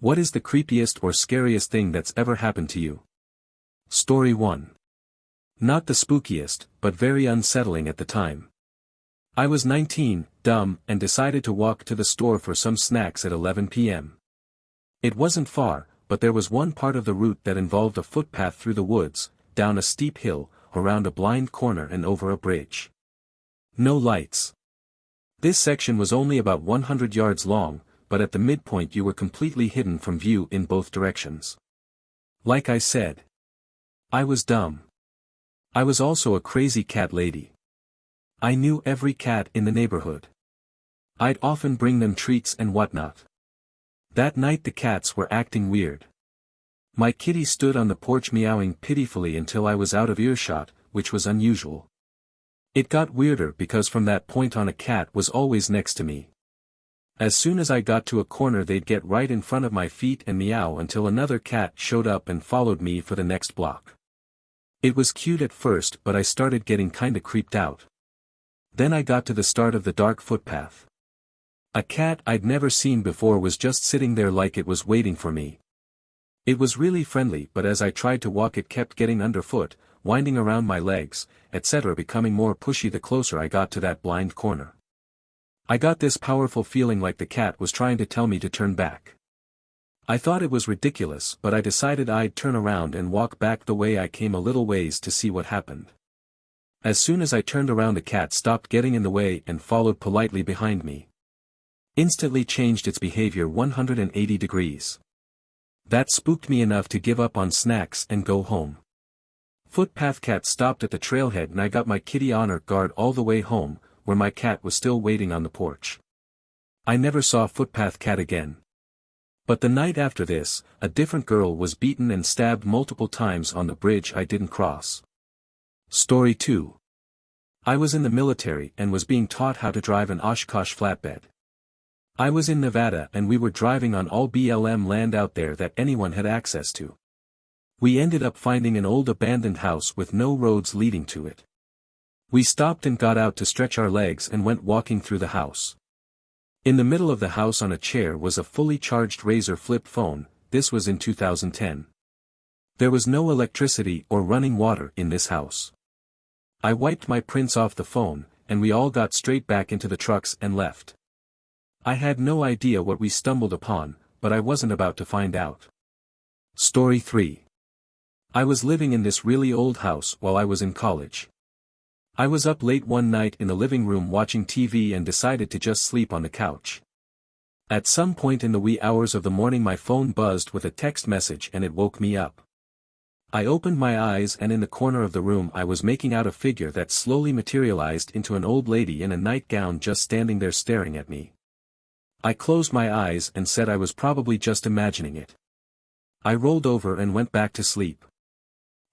What is the creepiest or scariest thing that's ever happened to you? Story 1. Not the spookiest, but very unsettling at the time. I was 19, dumb, and decided to walk to the store for some snacks at 11 p.m. It wasn't far, but there was one part of the route that involved a footpath through the woods, down a steep hill, around a blind corner and over a bridge. No lights. This section was only about 100 yards long, but at the midpoint you were completely hidden from view in both directions. Like I said, I was dumb. I was also a crazy cat lady. I knew every cat in the neighborhood. I'd often bring them treats and whatnot. That night the cats were acting weird. My kitty stood on the porch meowing pitifully until I was out of earshot, which was unusual. It got weirder because from that point on a cat was always next to me. As soon as I got to a corner they'd get right in front of my feet and meow until another cat showed up and followed me for the next block. It was cute at first but I started getting kinda creeped out. Then I got to the start of the dark footpath. A cat I'd never seen before was just sitting there like it was waiting for me. It was really friendly but as I tried to walk it kept getting underfoot, winding around my legs, etc. becoming more pushy the closer I got to that blind corner. I got this powerful feeling like the cat was trying to tell me to turn back. I thought it was ridiculous but I decided I'd turn around and walk back the way I came a little ways to see what happened. As soon as I turned around the cat stopped getting in the way and followed politely behind me. Instantly changed its behavior 180 degrees. That spooked me enough to give up on snacks and go home. Footpath cat stopped at the trailhead and I got my kitty honor guard all the way home, where my cat was still waiting on the porch. I never saw footpath cat again. But the night after this, a different girl was beaten and stabbed multiple times on the bridge I didn't cross. Story 2. I was in the military and was being taught how to drive an Oshkosh flatbed. I was in Nevada and we were driving on all BLM land out there that anyone had access to. We ended up finding an old abandoned house with no roads leading to it. We stopped and got out to stretch our legs and went walking through the house. In the middle of the house on a chair was a fully charged Razr flip phone. This was in 2010. There was no electricity or running water in this house. I wiped my prints off the phone, and we all got straight back into the trucks and left. I had no idea what we stumbled upon, but I wasn't about to find out. Story 3. I was living in this really old house while I was in college. I was up late one night in the living room watching TV and decided to just sleep on the couch. At some point in the wee hours of the morning my phone buzzed with a text message and it woke me up. I opened my eyes and in the corner of the room I was making out a figure that slowly materialized into an old lady in a nightgown just standing there staring at me. I closed my eyes and said I was probably just imagining it. I rolled over and went back to sleep.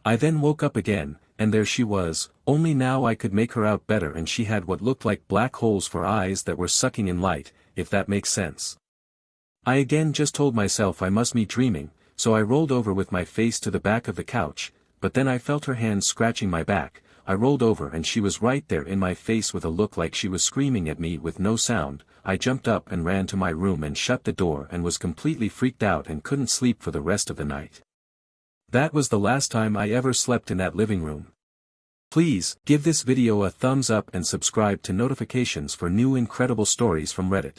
I then woke up again, and there she was, only now I could make her out better and she had what looked like black holes for eyes that were sucking in light, if that makes sense. I again just told myself I must be dreaming, so I rolled over with my face to the back of the couch, but then I felt her hands scratching my back. I rolled over and she was right there in my face with a look like she was screaming at me with no sound. I jumped up and ran to my room and shut the door and was completely freaked out and couldn't sleep for the rest of the night. That was the last time I ever slept in that living room. Please, give this video a thumbs up and subscribe to notifications for new incredible stories from Reddit.